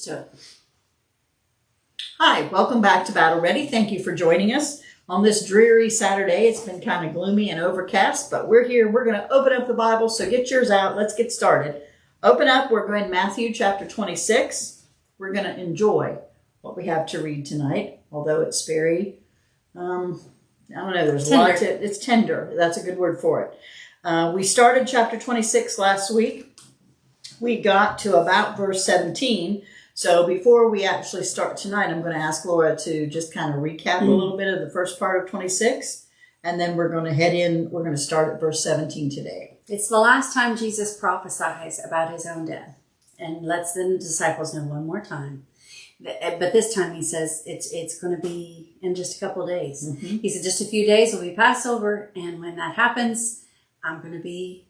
to it. Hi, welcome back to Battle Ready. Thank you for joining us on this dreary Saturday. It's been kind of gloomy and overcast, but we're here. We're going to open up the Bible, so get yours out. Let's get started. Open up. We're going to Matthew chapter 26. We're going to enjoy what we have to read tonight, although it's very, I don't know, there's a lot to, it's tender. That's a good word for it. We started chapter 26 last week. We got to about verse 17. So before we actually start tonight, I'm going to ask Laura to just kind of recap a little bit of the first part of 26. And then we're going to head in. We're going to start at verse 17 today. It's the last time Jesus prophesies about his own death and lets the disciples know one more time. But this time he says it's going to be in just a couple of days. Mm-hmm. He said just a few days will be Passover. And when that happens, I'm going to be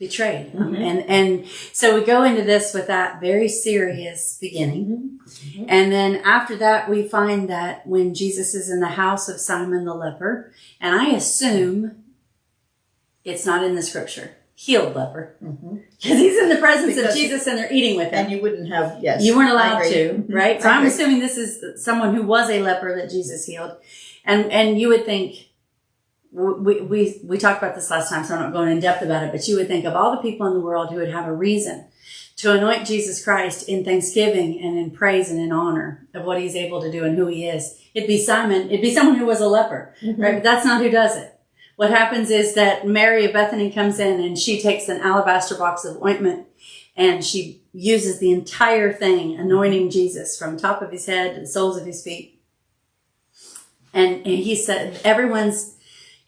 betrayed. Mm-hmm. And so we go into this with that very serious beginning. Mm-hmm. And then after that, we find that when Jesus is in the house of Simon the leper, and I assume it's not in the scripture, healed leper, because he's in the presence of Jesus and they're eating with him. And you wouldn't have, yes. You weren't allowed to, right? So I'm assuming this is someone who was a leper that Jesus healed. And you would think, we talked about this last time, so I'm not going in depth about it, but you would think of all the people in the world who would have a reason to anoint Jesus Christ in thanksgiving and in praise and in honor of what he's able to do and who he is. It'd be Simon. It'd be someone who was a leper, right? But that's not who does it. What happens is that Mary of Bethany comes in and she takes an alabaster box of ointment and she uses the entire thing, anointing Jesus from top of his head to the soles of his feet. And he said, everyone's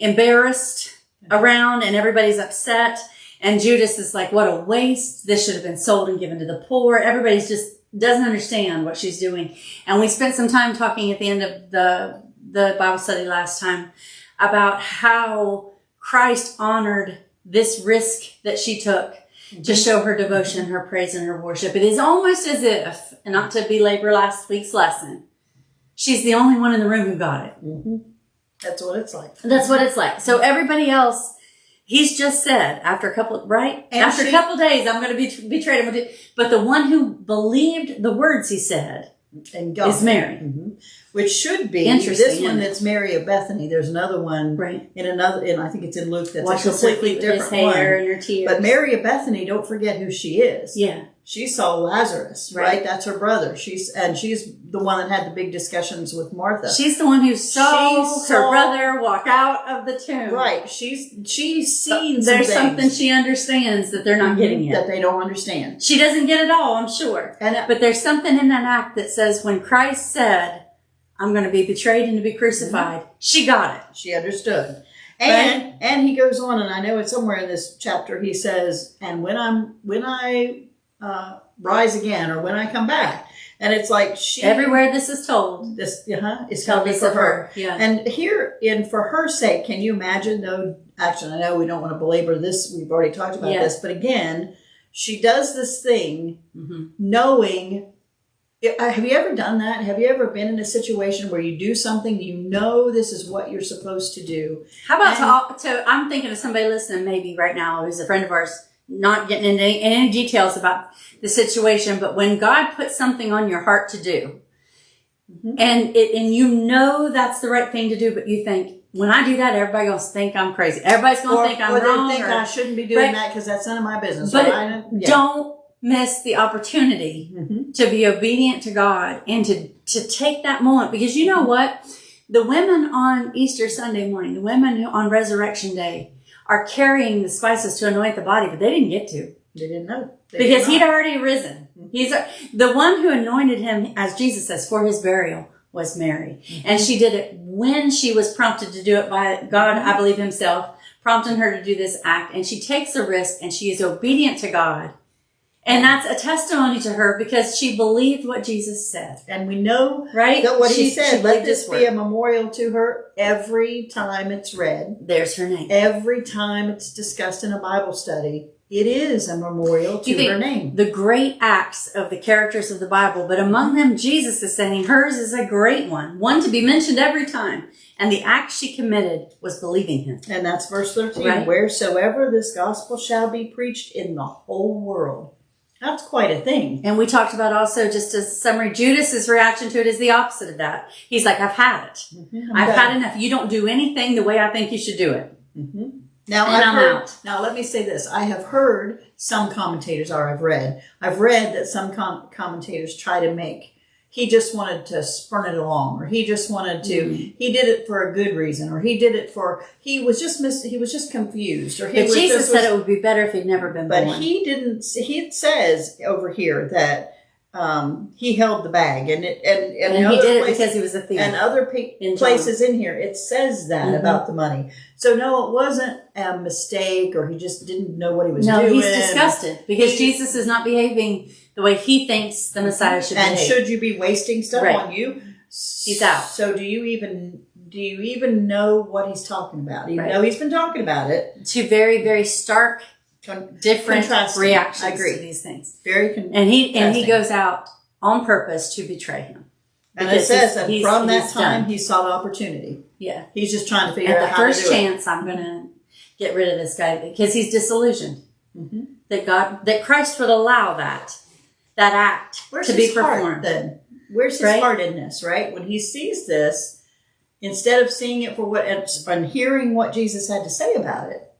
embarrassed around and everybody's upset. And Judas is like, what a waste. This should have been sold and given to the poor. Everybody's just doesn't understand what she's doing. And we spent some time talking at the end of the Bible study last time about how Christ honored this risk that she took to show her devotion, her praise, and her worship. It is almost as if, and not to belabor last week's lesson, she's the only one in the room who got it. Mm-hmm. That's what it's like. That's what it's like. So everybody else, he's just said after a couple, right? And after a couple days, I'm going to be betrayed. But the one who believed the words he said and is Mary. Mm-hmm. Which should be this one that's Mary of Bethany. There's another one in I think it's in Luke that's a completely different one. And her tears. But Mary of Bethany, don't forget who she is. Yeah. She saw Lazarus, right? That's her brother. She's the one that had the big discussions with Martha. She's the one who saw her brother walk out of the tomb. Right. She's seen there's something she understands that they're not getting yet. That they don't understand. She doesn't get it all, I'm sure. But there's something in that act that says when Christ said, I'm going to be betrayed and to be crucified, she got it. She understood. And he goes on, and I know it's somewhere in this chapter, he says, and when I rise again, or when I come back. And it's like everywhere this is told. This is told for her. Yeah. And here, for her sake, can you imagine, though, actually, I know we don't want to belabor this, we've already talked about this, but again, she does this thing knowing. Have you ever done that? Have you ever been in a situation where you do something, you know this is what you're supposed to do? How about I'm thinking of somebody listening maybe right now who's a friend of ours, not getting into any details about the situation, but when God puts something on your heart to do, and you know that's the right thing to do, but you think, when I do that, everybody's going to think I'm crazy. Everybody's going to think I'm wrong. Or they think I shouldn't be doing that because that's none of my business. But don't miss the opportunity to be obedient to God and to take that moment. Because you know what? The women on Easter Sunday morning, the women on Resurrection Day are carrying the spices to anoint the body, but they didn't get to. They didn't know. Because he'd already risen. He's the one who anointed him, as Jesus says, for his burial was Mary. And she did it when she was prompted to do it by God, I believe himself, prompting her to do this act. And she takes a risk and she is obedient to God. And that's a testimony to her because she believed what Jesus said. And we know that what he said, let this be a memorial to her every time it's read. There's her name. Every time it's discussed in a Bible study, it is a memorial to her name. The great acts of the characters of the Bible, but among them, Jesus is saying hers is a great one to be mentioned every time. And the act she committed was believing him. And that's verse 13. Right? Wheresoever this gospel shall be preached in the whole world. That's quite a thing. And we talked about also, just as summary, Judas's reaction to it is the opposite of that. He's like, I've had it. I've had enough. You don't do anything the way I think you should do it. Now, And I'm out. Now, let me say this. I have heard some commentators, or I've read that some commentators try to make, he just wanted to spurn it along, or he just wanted to, he did it for a good reason, or he did it for, he was just confused, or he But was Jesus said it would be better if he'd never been born. But he didn't, he says over here that he held the bag, and he did it because he was a thief. And other places in here, it says that about the money. So no, it wasn't a mistake, or he just didn't know what he was doing. No, he's disgusted because Jesus is not behaving the way he thinks the Messiah should behave. And should you be wasting stuff on you? He's out. So do you even know what he's talking about? Even though he's been talking about it. Two very, very stark, different reactions to these things. And he goes out on purpose to betray him. And it says that from that time he sought opportunity. Yeah. He's just trying to figure out how to do it. At the first chance, I'm going to get rid of this guy because he's disillusioned. That Christ would allow that act to be performed. Then where's his heart in this? Right, when he sees this, instead of seeing it for what and hearing what Jesus had to say about it,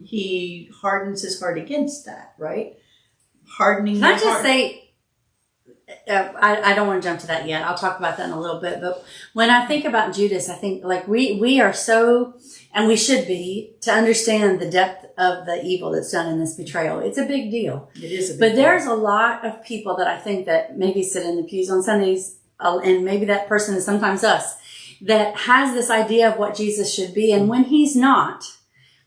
he hardens his heart against that. Right, hardening. Can I just say? I don't want to jump to that yet. I'll talk about that in a little bit. But when I think about Judas, I think like we are so, and we should be, to understand the depth of the evil that's done in this betrayal. It's a big deal. It is a big deal. But deal. there's a lot of people that I think that maybe sit in the pews on Sundays, and maybe that person is sometimes us, that has this idea of what Jesus should be. And when he's not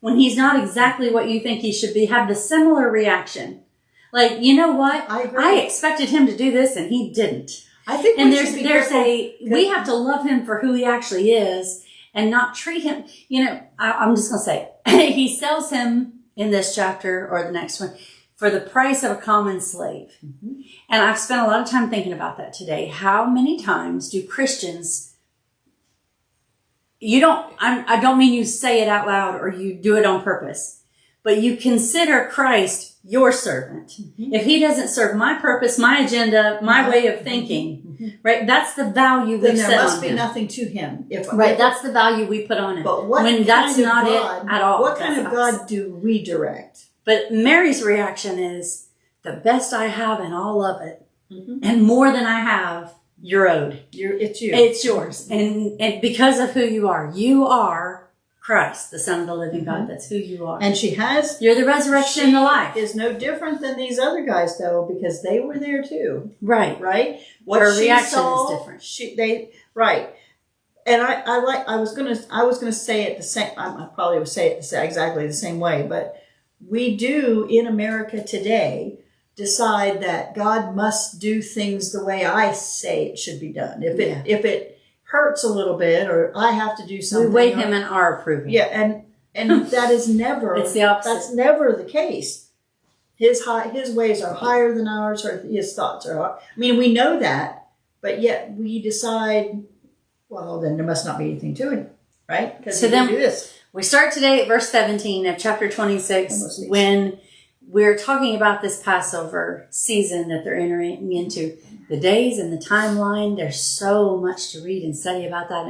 exactly what you think he should be, have the similar reaction. Like, you know what? I agree. I expected him to do this and he didn't. I think we have to love him for who he actually is and not treat him, I'm just going to say, he sells him in this chapter or the next one for the price of a common slave. And I've spent a lot of time thinking about that today. How many times do Christians, I don't mean you say it out loud or you do it on purpose, but you consider Christ your servant. If he doesn't serve my purpose, my agenda, my way of thinking, right? That's the value we set on him. Then there must be nothing to him. That's the value we put on him. But that's not it at all. What kind of God do we direct? But Mary's reaction is, the best I have in all of it, and more than I have, you're owed. It's you. It's yours. And because of who you are Christ, the Son of the living God. That's who you are. And you're the resurrection and the life. Is no different than these other guys, though, because they were there too. Right. Right? What her reaction is different. Right. And I was gonna say it the same. I probably would say it exactly the same way. But we do in America today decide that God must do things the way I say it should be done. If it hurts a little bit, or I have to do something, we weigh him in our approval. Yeah, and that is never. It's the opposite. That's never the case. His ways are higher than ours, or his thoughts are. I mean, we know that, but yet we decide. Well, then there must not be anything to it, right? Because then do this. We start today at verse 17 of chapter 26, when we're talking about this Passover season that they're entering into. The days and the timeline, there's so much to read and study about that,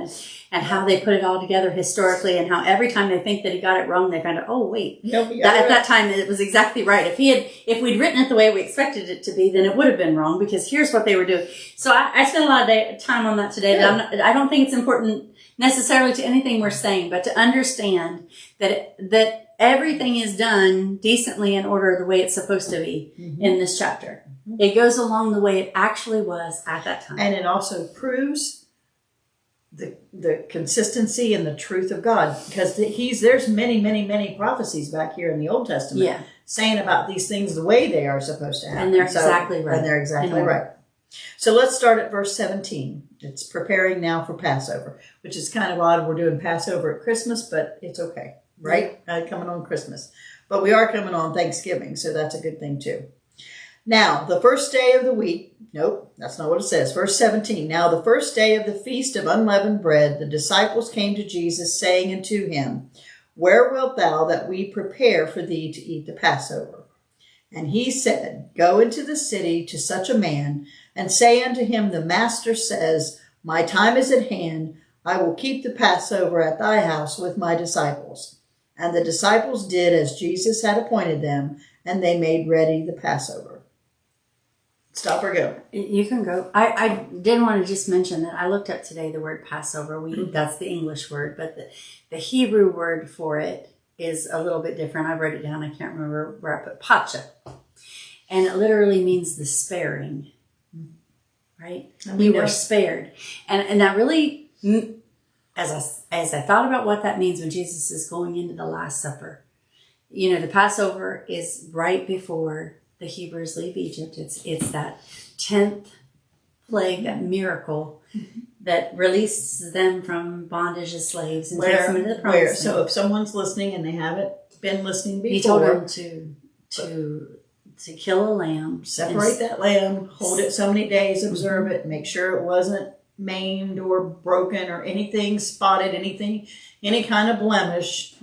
and how they put it all together historically, and how every time they think that he got it wrong, they find out, oh wait, at that time it was exactly right. If we'd written it the way we expected it to be, then it would have been wrong, because here's what they were doing. So I spent a lot of time on that today. That I don't think it's important necessarily to anything we're saying, but to understand that everything is done decently in order the way it's supposed to be in this chapter. It goes along the way it actually was at that time. And it also proves the consistency and the truth of God, because there's many, many, many prophecies back here in the Old Testament saying about these things the way they are supposed to happen. And they're exactly right. And they're exactly right. So let's start at verse 17. It's preparing now for Passover, which is kind of odd. We're doing Passover at Christmas, but it's okay, right? Coming on Christmas. But we are coming on Thanksgiving, so that's a good thing too. Now, the first day of the week, nope, that's not what it says. Verse 17, now the first day of the feast of unleavened bread, the disciples came to Jesus, saying unto him, where wilt thou that we prepare for thee to eat the Passover? And he said, Go into the city to such a man, and say unto him, The master says, My time is at hand. I will keep the Passover at thy house with my disciples. And the disciples did as Jesus had appointed them, and they made ready the Passover. Stop or go? You can go. I did want to just mention that I looked up today the word Passover. That's the English word, but the Hebrew word for it is a little bit different. I wrote it down. I can't remember where I put pacha. And it literally means the sparing, right? We were spared. And that really, as I thought about what that means when Jesus is going into the Last Supper, you know, the Passover is right before the Hebrews leave Egypt. It's that 10th plague, that miracle that releases them from bondage as slaves and takes them into the promised land. So if someone's listening and they haven't been listening before, he told them to kill a lamb, separate that lamb, hold it so many days, observe it, make sure it wasn't maimed or broken or anything spotted, any kind of blemish.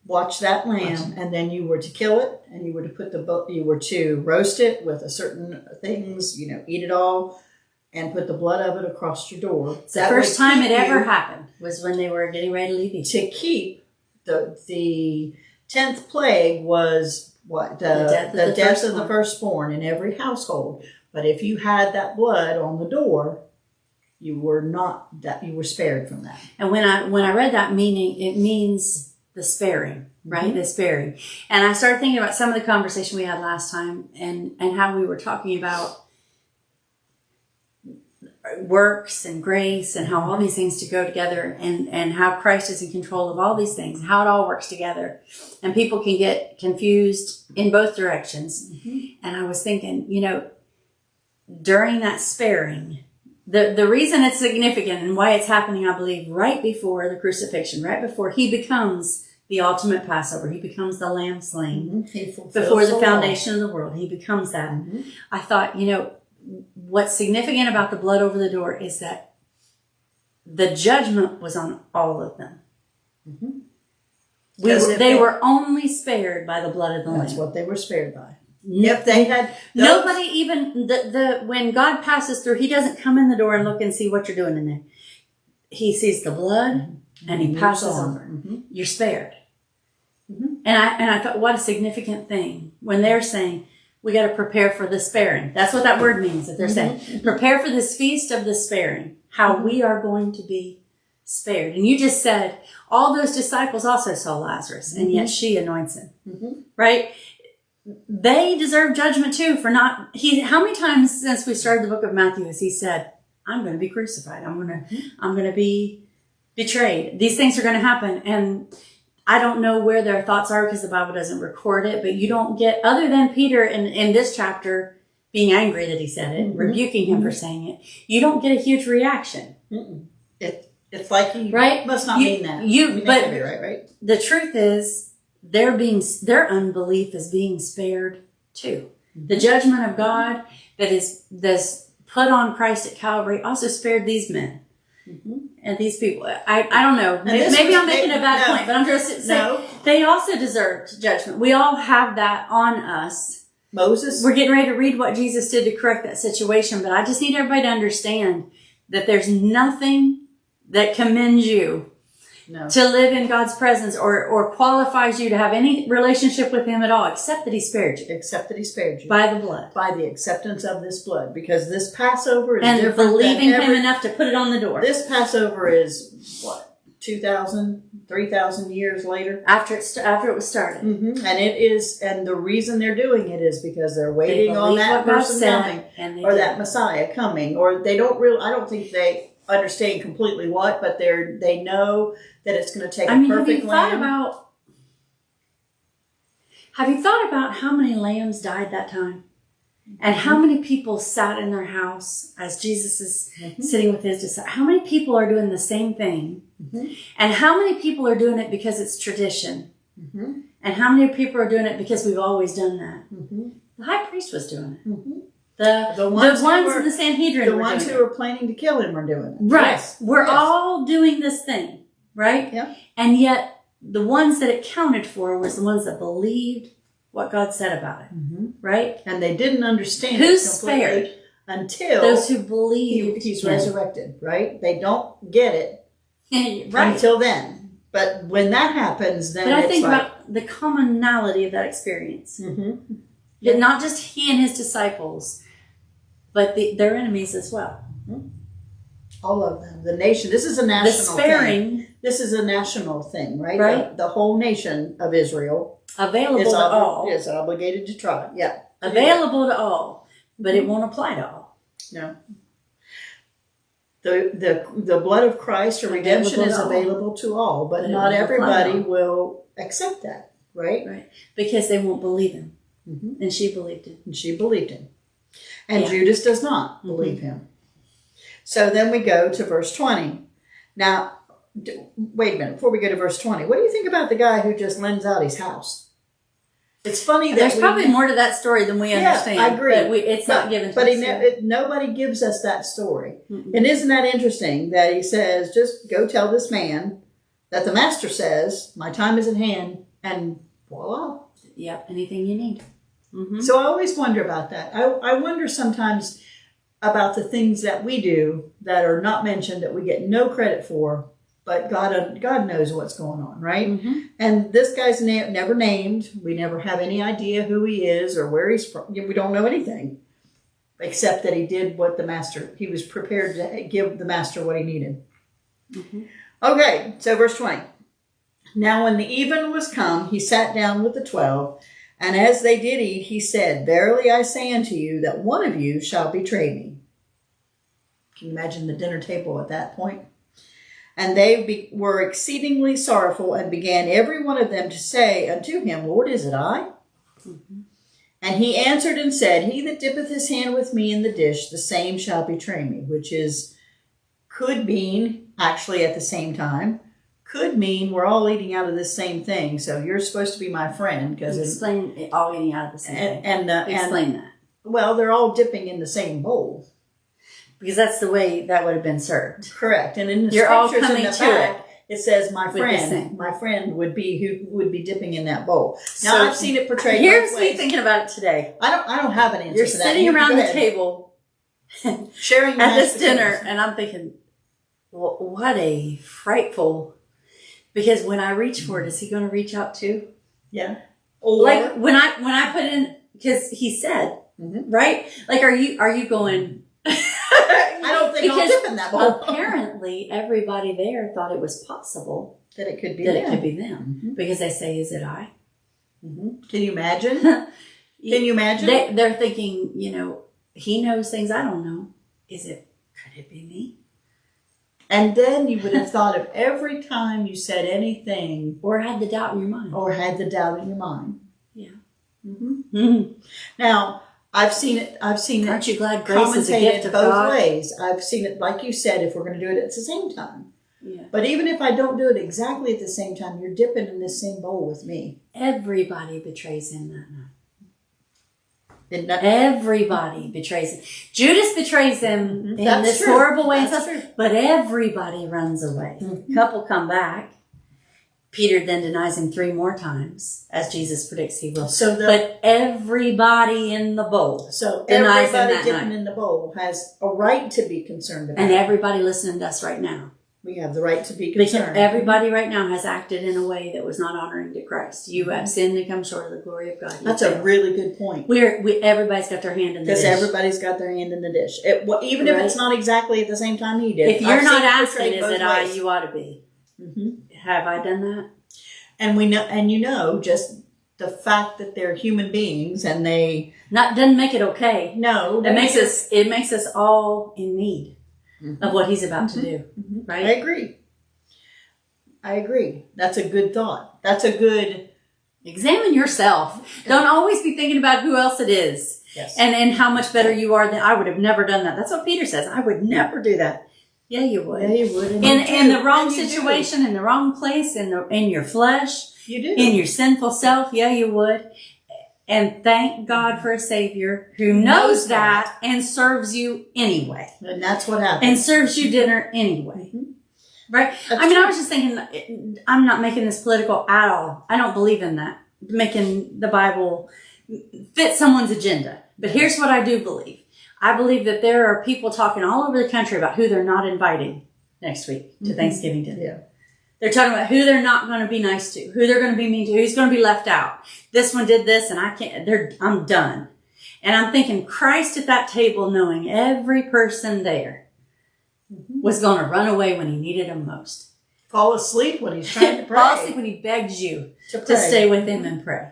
Watch that lamb, and then you were to kill it, and you were to you were to roast it with a certain things, you know, eat it all, and put the blood of it across your door. The first time it ever happened was when they were getting ready to leave Egypt. To keep the 10th plague was what? The death of the firstborn in every household. But if you had that blood on the door, you were spared from that. And when I read that meaning, it means the sparing, right? The sparing. And I started thinking about some of the conversation we had last time and how we were talking about works and grace and how all these things to go together and how Christ is in control of all these things, how it all works together. And people can get confused in both directions. And I was thinking, you know, during that sparing, the reason it's significant and why it's happening, I believe, right before the crucifixion, right before he becomes the ultimate Passover, he becomes the lamb slain before the foundation of the world. He becomes that. I thought, you know, what's significant about the blood over the door is that the judgment was on all of them. They were only spared by the blood of the lamb. That's what they were spared by. If they had nobody even when God passes through, he doesn't come in the door and look and see what you're doing in there. He sees the blood and he passes over. You're spared. And I thought, what a significant thing when they're saying we got to prepare for the sparing. That's what that word means. That they're saying prepare for this feast of the sparing. How we are going to be spared. And you just said all those disciples also saw Lazarus, and yet she anoints him, right? They deserve judgment too for not. How many times since we started the book of Matthew has he said, "I'm going to be crucified. I'm going to be betrayed. These things are going to happen." And I don't know where their thoughts are because the Bible doesn't record it. But you don't get, other than Peter in this chapter being angry that he said it, rebuking him for saying it. You don't get a huge reaction. It's like he must not mean that. But right. The truth is, their unbelief is being spared too. The judgment of God that's put on Christ at Calvary also spared these men and these people. I don't know. Maybe I'm making a bad point, but I'm just saying they also deserved judgment. We all have that on us. Moses. We're getting ready to read what Jesus did to correct that situation, but I just need everybody to understand that there's nothing that commends you to live in God's presence or qualifies you to have any relationship with him at all, except that he spared you. Except that he spared you. By the blood. By the acceptance of this blood. Because this Passover is and different believing him enough to put it on the door. This Passover is, 2,000, 3,000 years later? After it was started. And it is, and the reason they're doing it is because they're waiting on that person coming. Or that Messiah coming. Or they don't I don't think they understand completely what, but they know that it's going to take a perfect lamb. Have you thought about how many lambs died that time? And how many people sat in their house as Jesus is sitting with his disciples? How many people are doing the same thing? And how many people are doing it because it's tradition? And how many people are doing it because we've always done that? The high priest was doing it. The ones in the Sanhedrin the ones who were planning to kill him are doing it. Right. Yes. We're all doing this thing, right? Yeah. And yet the ones that it counted for was the ones that believed what God said about it. Mm-hmm. Right? And they didn't understand Who's it completely spared? until Those who believe he's resurrected, right? They don't get it right. until then. But when that happens, then But I it's think like, about the commonality of that experience. mm-hmm. That not just he and his disciples, but their enemies as well. All of them. The nation. This is a national The sparing, thing. This is a national thing, right? Right. The whole nation of Israel available to all. is obligated to try. Yeah. Available to all, but it won't apply to all. No. The blood of Christ or redemption is available to all, but not everybody will accept that, right? Right. Because they won't believe him. Mm-hmm. And she believed him. And she believed him. And Judas does not believe him. So then we go to verse 20. Now, wait a minute. Before we go to verse 20, what do you think about the guy who just lends out his house? It's funny that there's probably more to that story than we understand. I agree. But it's not given to us. But nobody gives us that story. Mm-mm. And isn't that interesting that he says, just go tell this man that the master says, my time is at hand, and voila. Yep, anything you need. Mm-hmm. So I always wonder about that. I wonder sometimes about the things that we do that are not mentioned, that we get no credit for, but God knows what's going on, right? Mm-hmm. And this guy's never named. We never have any idea who he is or where he's from. We don't know anything except that he did what he was prepared to give the master what he needed. Mm-hmm. Okay, so verse 20. Now when the even was come, he sat down with the 12, and as they did eat, he said, verily I say unto you that one of you shall betray me. Can you imagine the dinner table at that point? And they were exceedingly sorrowful, and began every one of them to say unto him, Lord, is it I? Mm-hmm. And he answered and said, he that dippeth his hand with me in the dish, the same shall betray me, which could mean, actually at the same time, could mean we're all eating out of this same thing, so you're supposed to be my friend. Explain it, all eating out of the same thing. Explain that. Well, they're all dipping in the same bowl. Because that's the way that would have been served. Correct. And in the You're scriptures in the back, it says my the friend would be dipping in that bowl. Now I've seen it portrayed here's both me ways. thinking about it today. I don't have an answer You're for that. sitting around the table sharing at this dinner, and I'm thinking, well, what a frightful, because when I reach for it, is he going to reach out too? Yeah. Or, like when I put in, because he said, right? Like, are you going, I don't think I'll dip in that bowl. Apparently, everybody there thought it was possible that it could be them. Mm-hmm. Because they say, "Is it I?" Mm-hmm. Can you imagine? Can you imagine? They're thinking, he knows things I don't know. Could it be me? And then you would have thought of every time you said anything, or had the doubt in your mind, Yeah. Mm-hmm. Mm-hmm. Now. I've seen it. Aren't you glad grace is a gift of both God? ways. I've seen it, like you said, if we're going to do it at the same time. Yeah. But even if I don't do it exactly at the same time, you're dipping in this same bowl with me. Everybody betrays him that night. Everybody Everybody betrays him. Judas betrays him in That's this true. horrible way. That's true. But everybody runs away. Mm-hmm. A couple come back. Peter then denies him 3 more times, as Jesus predicts he will. But everybody in the bowl denies him that dipping night. in the bowl has a right to be concerned about And it. everybody listening to us right now. We have the right to be Because concerned. everybody right now has acted in a way that was not honoring to Christ. You have sinned and come short of the glory of God. That's a really good point. Everybody's got their hand in the dish. Because everybody's got their hand in the dish. Even if it's not exactly at the same time he did. If you're not asking, is it I, you ought to be. Mm-hmm. Have I done that? And we know, and just the fact that they're human beings and they doesn't make it okay. No, it makes us all in need of what he's about to do. Mm-hmm. Right? I agree. That's a good thought. That's a good examine yourself. Don't always be thinking about who else it is. Yes. And how much better you are than I would have never done that. That's what Peter says. I would never do that. Yeah, you would. Yeah, you would. In the wrong situation, in the wrong place, in your flesh. You do. In your sinful self. Yeah, you would. And thank God for a Savior who knows that and serves you anyway. And that's what happens. And serves you dinner anyway. Mm-hmm. Right? I was just thinking, I'm not making this political at all. I don't believe in that. making the Bible fit someone's agenda. But here's what I do believe. I believe that there are people talking all over the country about who they're not inviting next week to Thanksgiving dinner. Yeah. They're talking about who they're not going to be nice to, who they're going to be mean to, who's going to be left out. This one did this and I'm done. And I'm thinking Christ at that table, knowing every person there was going to run away when he needed him most. Fall asleep when he's trying to pray. Fall asleep when he begs you to stay with him and pray.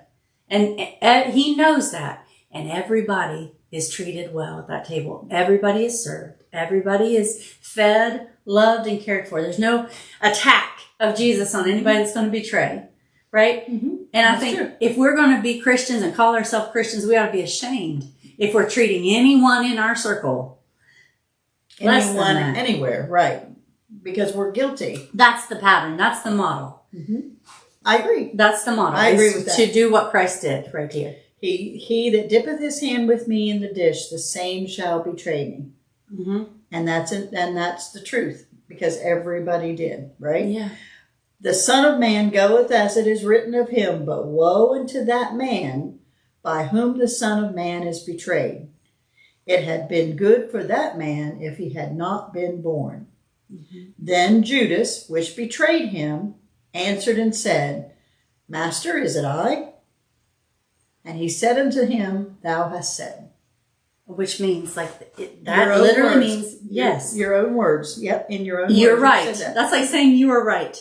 And he knows that. And everybody is treated well at that table. Everybody is served. Everybody is fed, loved, and cared for. There's no attack of Jesus on anybody that's going to betray. Right? Mm-hmm. And I think if we're going to be Christians and call ourselves Christians, we ought to be ashamed if we're treating anyone in our circle less than that. Anywhere, right. Because we're guilty. That's the pattern. That's the model. Mm-hmm. I agree. That's the model. I agree with that. To do what Christ did right here. He that dippeth his hand with me in the dish, the same shall betray me. Mm-hmm. And that's the truth, because everybody did, right? Yeah. The Son of Man goeth as it is written of him, but woe unto that man by whom the Son of Man is betrayed. It had been good for that man if he had not been born. Mm-hmm. Then Judas, which betrayed him, answered and said, Master, is it I? And he said unto him, Thou hast said. Which means, that literally words. Means, yes. Your own words. Yep, in your own words. You're right. That's like saying you are right.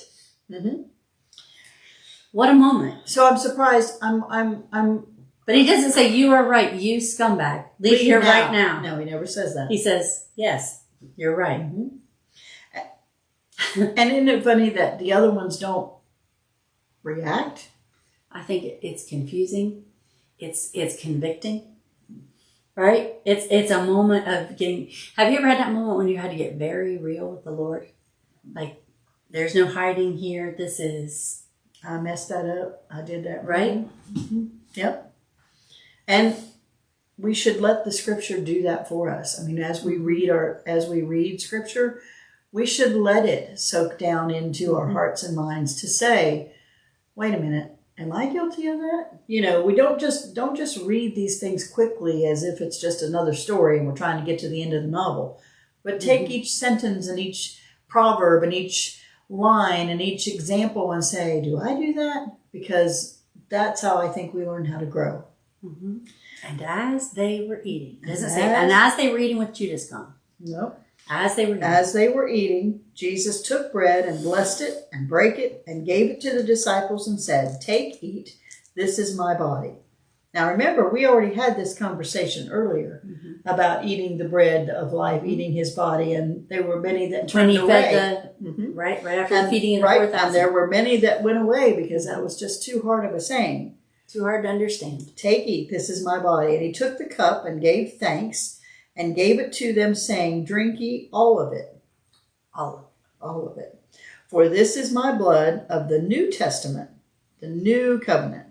Mm-hmm. What a moment. So I'm surprised. But he doesn't say, you are right, you scumbag. Leave here right now. No, he never says that. He says, yes, you're right. Mm-hmm. And isn't it funny that the other ones don't react? I think it's confusing. It's convicting. Right? It's a moment of getting... Have you ever had that moment when you had to get very real with the Lord? Like, there's no hiding here. This is... I messed that up. I did that right. Mm-hmm. Yep. And we should let the Scripture do that for us. I mean, as we read Scripture, we should let it soak down into our hearts and minds to say, wait a minute, am I guilty of that? You know, we don't just read these things quickly as if it's just another story and we're trying to get to the end of the novel. But take each sentence and each proverb and each line and each example and say, do I do that? Because that's how I think we learn how to grow. Mm-hmm. And as they were eating, it doesn't say, and as they were eating with Judas gone. Nope. As they were eating, Jesus took bread and blessed it and brake it and gave it to the disciples and said, Take, eat, this is my body. Now remember, we already had this conversation earlier about eating the bread of life, eating his body, and there were many that turned away. When he fed right after the feeding of the 4,000. And there were many that went away because that was just too hard of a saying. Too hard to understand. Take, eat, this is my body. And he took the cup and gave thanks and gave it to them, saying, Drink ye all of it. All of it. For this is my blood of the New Testament, the new covenant,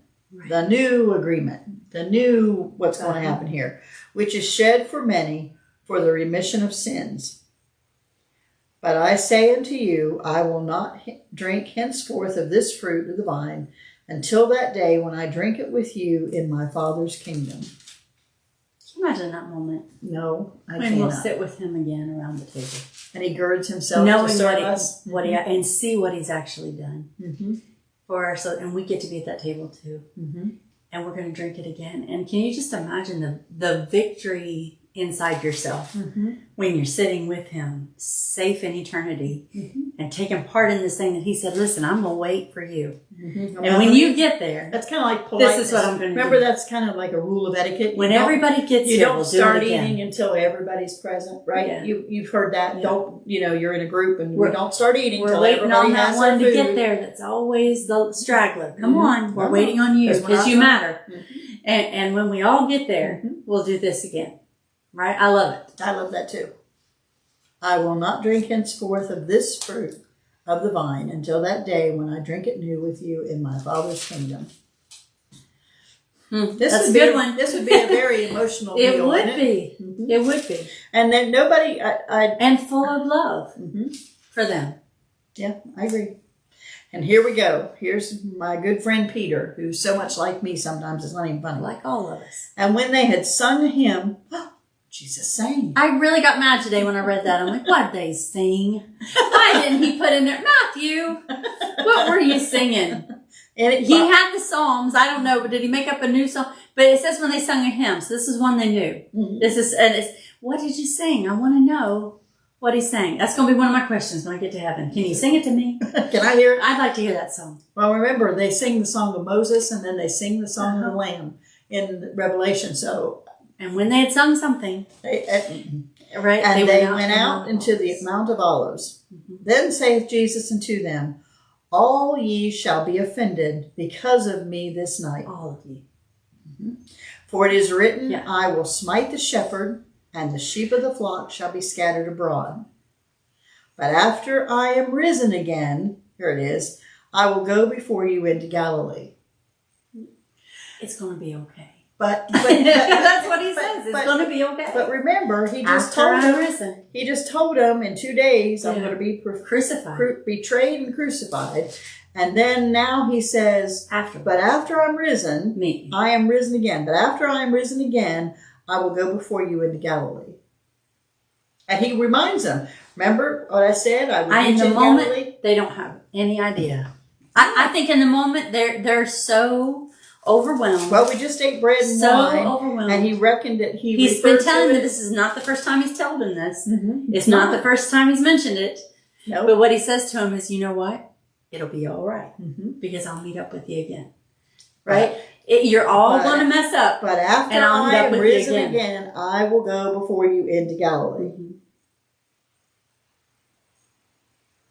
the new agreement, the new what's going to happen here, which is shed for many for the remission of sins. But I say unto you, I will not drink henceforth of this fruit of the vine until that day when I drink it with you in my Father's kingdom. Can you imagine that moment? No, I cannot. When we'll sit with him again around the table. And he girds himself knowing to serve us. And see what he's actually done for us. And we get to be at that table too. Mm-hmm. And we're going to drink it again. And can you just imagine the victory inside yourself when you're sitting with him, safe in eternity, and taking part in this thing that he said, listen, I'm going to wait for you. And when you get there, that's kind of like politeness. This is what I'm going to do. Remember, that's kind of like a rule of etiquette. When everybody gets you here, don't we'll start do it again. eating until everybody's present, right? Yeah. You've heard that. Yeah. Don't, you're in a group and we don't start eating we're until waiting everybody on that has one their to food. get there. That's always the straggler. Come on, we're waiting on you because you matter. And when we all get there, we'll do this again. Right? I love it. I love that too. I will not drink henceforth of this fruit of the vine until that day when I drink it new with you in my Father's kingdom. That's a good one. This would be a very emotional deal. It would be. It would be. And then nobody... and full of love for them. Yeah, I agree. And here we go. Here's my good friend Peter, who's so much like me sometimes, it's not even funny. Like all of us. And when they had sung a hymn, Jesus sang. I really got mad today when I read that. I'm like, why'd they sing? Why didn't he put in there, Matthew, what were you singing? And He had the Psalms. I don't know, but did he make up a new song? But it says when they sung a hymn. So this is one they knew. Mhm. What did you sing? I want to know what he sang. That's going to be one of my questions when I get to heaven. Can you sing it to me? Can I hear it? I'd like to hear that song. Well, remember, they sing the song of Moses and then they sing the song of the Lamb in Revelation. So, And when they had sung something, right? and they went out into the Mount of Olives. Mhm. Then saith Jesus unto them, all ye shall be offended because of me this night. All of you. For it is written, Yeah. I will smite the shepherd, and the sheep of the flock shall be scattered abroad. But after I am risen again, here it is, I will go before you into Galilee. It's going to be okay. But That's what he says. It's going to be okay. But remember, he just After told I'm them. risen, He just told them in 2 days I'm Yeah. going to be crucified. betrayed and crucified, and then now he says, After. "But after I'm risen, Me. I am risen again. But after I am risen again, I will go before you into Galilee." And he reminds them, remember what I said? I will In meet the you in moment, Galilee. they don't have any idea. I think in the moment, they're so overwhelmed. Well, we just ate bread and so wine, overwhelmed. and he reckoned it. He's referred been telling to me it. this is not the first time he's told him this. Mhm. It's not the first time he's mentioned it. No. But what he says to him is, you know what? It'll be all right Mhm. because I'll meet up with you again. Right? You're all But- going to mess up. But after And I'll meet I up am with you risen again. again, I will go before you into Galilee. Mhm.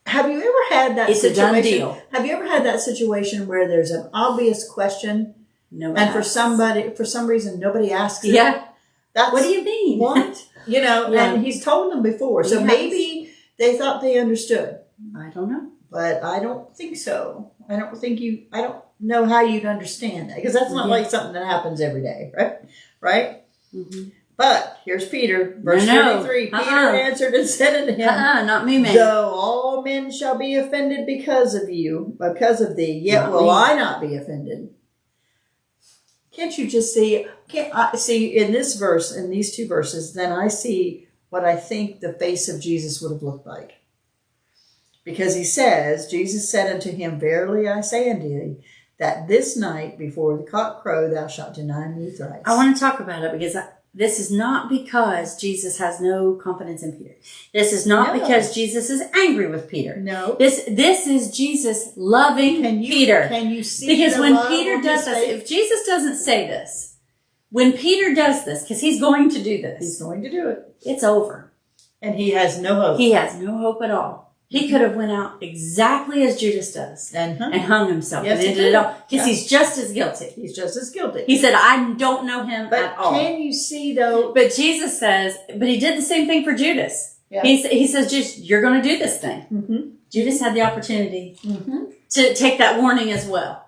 Have you ever had that It's a situation? done deal. Have you ever had that situation where there's an obvious question, No and for matter. some reason, nobody asks it? Yeah. That's What do you mean? what? You know, Yeah. and he's told them before, so Yes. maybe they thought they understood, I don't know. but I don't think so. I don't know how you'd understand that, because that's not Yeah. like something that happens every day, right? Right? Mm-hmm. But here's Peter, verse No. 33. Peter Uh-uh. answered and said unto him, Not me, man. though all men shall be offended because of thee, yet Not will me. I not be offended. Can't you just see? Can't I see in this verse, in these two verses? Then I see what I think the face of Jesus would have looked like, because he says, Jesus said unto him, verily I say unto thee, that this night before the cock crow thou shalt deny me thrice. I want to talk about it because this is not because Jesus has no confidence in Peter. This is not No. because Jesus is angry with Peter. No. This is Jesus loving Peter. Can you see? Because the when love Peter on does his this, face? if Jesus doesn't say this, when Peter does this, because he's going to do this, He's going to do it, it's over. and he has no hope. He has no hope at all. He could have went out exactly as Judas does And and hung himself Yes, and he ended it could. all because Yeah. he's just as guilty. he's just as guilty. He said, "I don't know him But at all." can you see though? But Jesus says, but he did the same thing for Judas. Yeah. He says, just, you're going to do this thing. Mm-hmm. Judas had the opportunity Mm-hmm. to take that warning as well.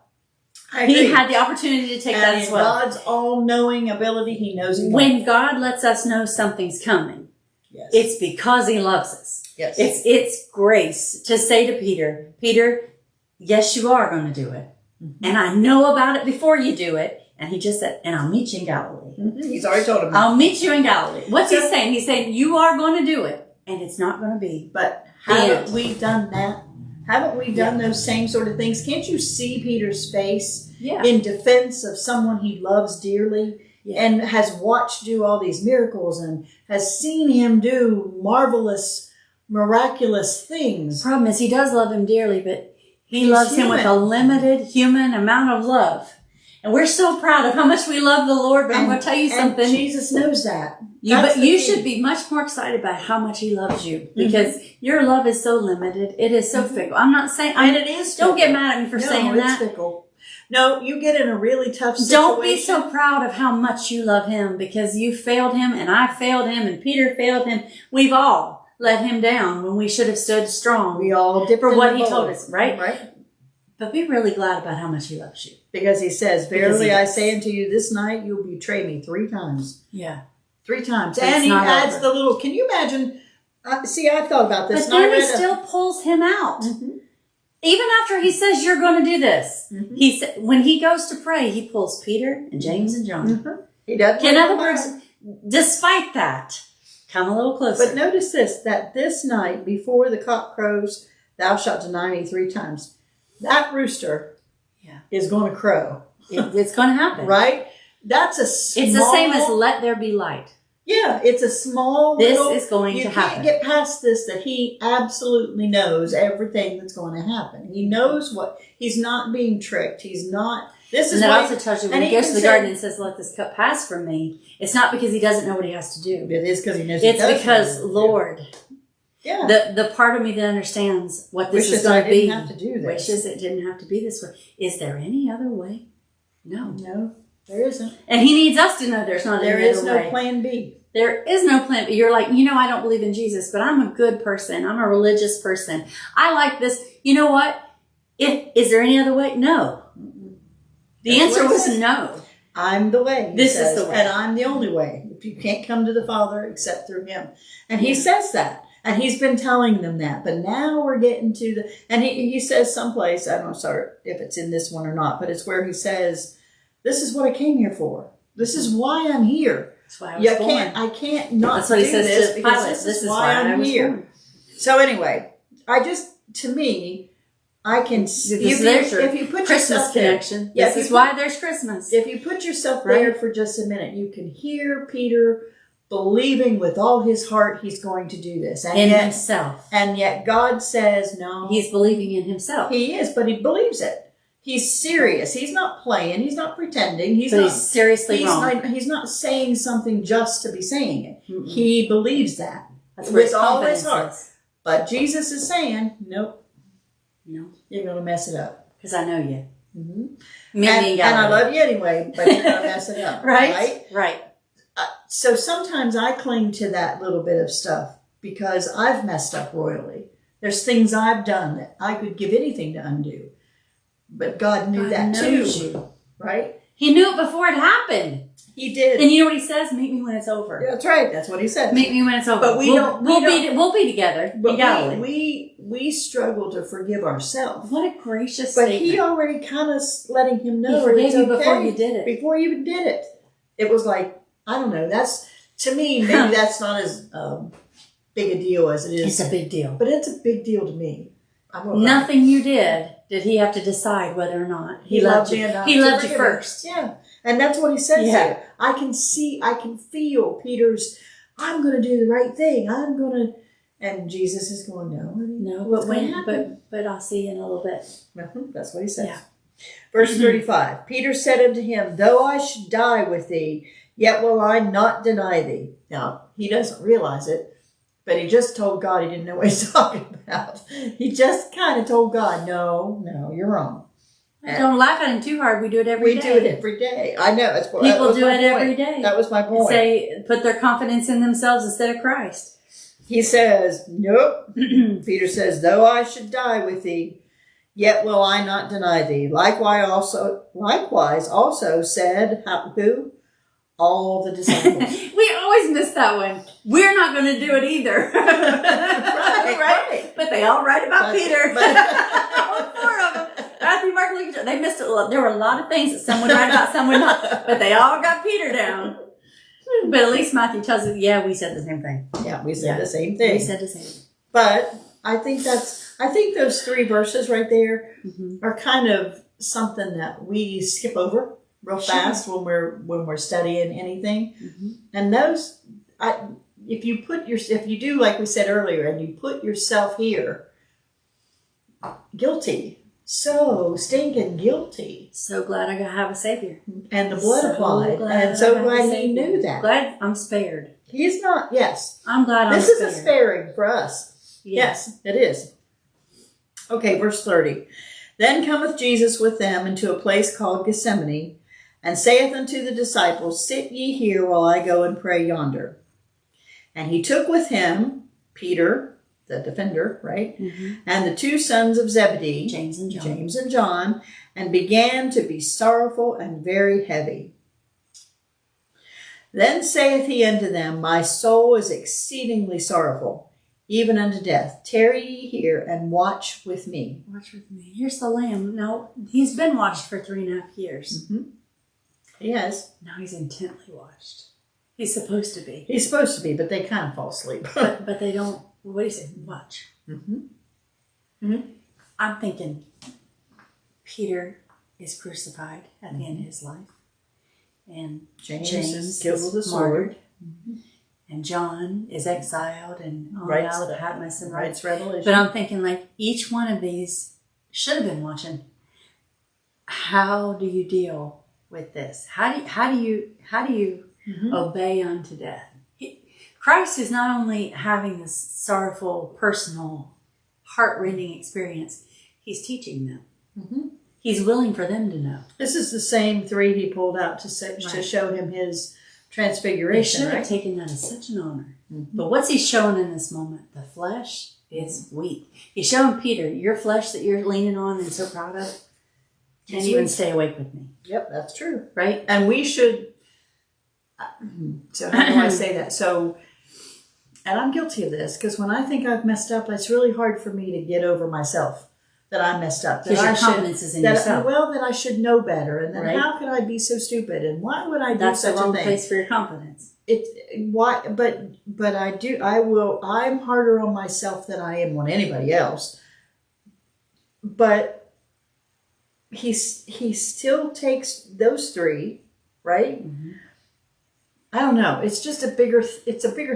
I agree. He had the opportunity to take that and as in well. God's all-knowing ability, he knows it. When God lets us know something's coming, Yes. it's because he loves us. yes. It's grace to say to Peter, Peter, yes, you are going to do it. Mhm. And I know about it before you do it. And he just said, and I'll meet you in Galilee. Mhm. He's already told him. I'll meet you in Galilee. What's he So- saying? He's saying, you are going to do it. And it's not going to be. But The haven't end. we done that? Haven't we done those same sort of things? Can't you see Peter's face Yeah. in defense of someone he loves dearly? Yeah. And has watched do all these miracles and has seen him do marvelous, miraculous things. The problem is he does love him dearly, but he He's loves him with a human. limited human amount of love. And we're so proud of how much we love the Lord, but I'm going to tell you something. And Jesus knows that. But the you thing. should be much more excited about how much he loves you because your love is so limited. It is so fickle. I'm not saying, And it is don't get fickle. mad at me for No, saying it's that. fickle. No, you get in a really tough situation. Don't be so proud of how much you love him because you failed him and I failed him and Peter failed him. We've all let him down when we should have stood strong. We all dipped For in what the he bowl. told us, right? Right. But be really glad about how much he loves you. Because he says, Because verily he I does. say unto you, this night you'll betray me 3 times. Yeah. 3 times. It's And he not adds over. the little, can you imagine? See, I thought about this. But and I then he read still pulls him out. Mhm. Even after he says, you're going to do this, Mm-hmm. when he goes to pray, he pulls Peter and James and John. Mm-hmm. He doesn't. In other words, despite that, come a little closer. But notice this, that this night before the cock crows, thou shalt deny me 3 times. That rooster is going to crow. It's going to happen. Right? That's a small... It's the same as let there be light. Yeah, it's a small This little... is going to happen. You can't get past this, that he absolutely knows everything that's going to happen. He knows what... He's not being tricked. He's not... This is and that why, also tells you when he goes to the garden and says, let this cup pass from me, it's not because he doesn't know what he has to do. It is because he knows It's because, Lord, yeah. the part of me that understands what this wishes is going to be, have to do this. wishes it didn't have to be this way. Is there any other way? No. No, there isn't. And he needs us to know there's not any other way. There is no plan B. There is no plan B. You're like, I don't believe in Jesus, but I'm a good person. I'm a religious person. I like this. You know what? Is there any other way? No. The That's answer what it was says. no. I'm the way. This is the way. And I'm the only way. If you can't come to the Father except through him. And he says that. And he's been telling them that. But now we're getting to the... And he says someplace, I don't know if it's in this one or not, but it's where he says, this is what I came here for. This is why I'm here. That's why I was born. I can't not That's what he do says this to because Pilate. this is why I'm here. Born. So anyway, to me, I can... If you put Christmas yourself there, connection. This is why there's Christmas. if you put yourself there for just a minute, you can hear Peter believing with all his heart he's going to do this. And in yet, himself. And yet God says, no. He's believing in himself. He is, but he believes it. He's serious. He's not playing. He's not pretending. He's seriously wrong. He's not saying something just to be saying it. Mm-mm. He believes that. That's where with all his heart. is. But Jesus is saying, nope. No. You're going to mess it up. Because I know you. Mm-hmm. And I love you anyway, but you're going to mess it up. Right? Right. So sometimes I cling to that little bit of stuff because I've messed up royally. There's things I've done that I could give anything to undo. But God knew that too. You. Right? He knew it before it happened. He did. And you know what he says? Meet me when it's over. That's right. That's what he said. Meet me when it's over. But we'll be together. But we struggle to forgive ourselves. What a gracious But statement. he already kind of letting him know he forgave it's you okay before you did it. Before you even did it. It was like, I don't know. That's, to me, maybe that's not as big a deal as it is. It's a big deal. But it's a big deal to me. Nothing you did he have to decide whether or not he loved you. He loved you first. Yeah. And that's what he says here. I can feel Peter's, I'm going to do the right thing. I'm going to, and Jesus is going, no, but I'll see you in a little bit. That's what he says. Yeah. Verse 35, Peter said unto him, though I should die with thee, yet will I not deny thee. Now, he doesn't realize it, but he just told God he didn't know what he's talking about. He just kind of told God, no, you're wrong. Don't laugh at him too hard. We do it every day. We do it every day. I know. People do it every day. That was my point. Put their confidence in themselves instead of Christ. He says, nope. Peter says, though I should die with thee, yet will I not deny thee. Likewise also said, who? All the disciples. We always miss that one. We're not going to do it either. right. But they all write about Peter. All 4 of them. Matthew, Mark, Luke, they missed it. There were a lot of things that some would write about, some would not. But they all got Peter down. But at least Matthew tells us, we said the same thing. Yeah, we said the same thing. We said the same. But I think those 3 verses right there are kind of something that we skip over real fast when we're studying anything. And those, if you do like we said earlier, and you put yourself here, guilty, so stinking guilty. So glad I have a Savior, and the blood applied, and so glad he knew that. Glad I'm spared. He's not. Yes, I'm glad I'm spared. This is a sparing for us. Yes, it is. Okay, verse 30. Then cometh Jesus with them into a place called Gethsemane, and saith unto the disciples, sit ye here while I go and pray yonder. And he took with him Peter, the defender, right? And the 2 sons of Zebedee, James and John, and began to be sorrowful and very heavy. Then saith he unto them, my soul is exceedingly sorrowful, even unto death. Tarry ye here and watch with me. Watch with me. Here's the lamb. Now, he's been watched for 3.5 years. Mm-hmm. Yes. Now he's intently watched. He's supposed to be. He's supposed to be, but they kind of fall asleep. but they don't. What do you say? Watch. Mm-hmm. Mm-hmm. I'm thinking Peter is crucified at the end of his life. And James is killed with a sword. Mm-hmm. And John is exiled and on Writes the Isle of the- Patmos and Writes Revelation. But I'm thinking like each one of these should have been watching. How do you deal with this? How do you Mm-hmm. obey unto death? Christ is not only having this sorrowful, personal, heart-rending experience, he's teaching them. Mm-hmm. He's willing for them to know. This is the same 3 he pulled out to show him his transfiguration. They should have right? taken that as such an honor. Mm-hmm. But what's he showing in this moment? The flesh is weak. He's showing Peter, your flesh that you're leaning on and so proud of, can't It's even weak. stay awake with me. Yep, that's true. Right? And we should. So how do I say that? So, and I'm guilty of this because when I think I've messed up, it's really hard for me to get over myself that I messed up. That Because your I should, confidence is in that, yourself. well, that I should know better, and then Right. how could I be so stupid? And why would I do That's the such a wrong thing? place for your confidence. Why? But I do. I will. I'm harder on myself than I am on anybody else. But he still takes those 3, right? Mm-hmm. I don't know. It's just a bigger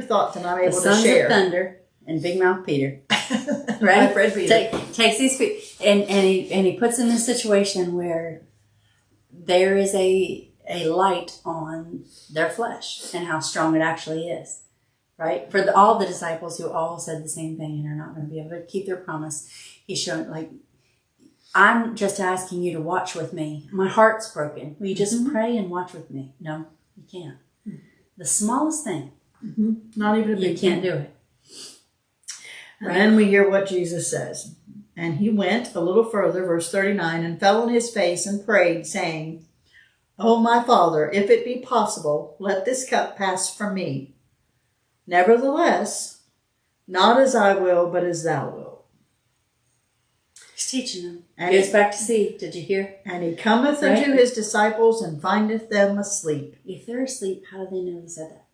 thought than I'm The able to sons share. of thunder and Big Mouth Peter. Right? Right? My friend Peter. Takes these people and he puts them in a situation where there is a light on their flesh and how strong it actually is. Right? For all the disciples who all said the same thing and are not going to be able to keep their promise, he's showing like, I'm just asking you to watch with me. My heart's broken. Will you just pray and watch with me? No, you can't. The smallest thing, Not even a you big can't thing. do it. And then we hear what Jesus says. And he went a little further, verse 39, and fell on his face and prayed, saying, O my Father, if it be possible, let this cup pass from me. Nevertheless, not as I will, but as thou wilt. He's teaching them. And He goes back to sea. Did you hear? And he cometh Right. unto his disciples and findeth them asleep. If they're asleep, how do they know he said that?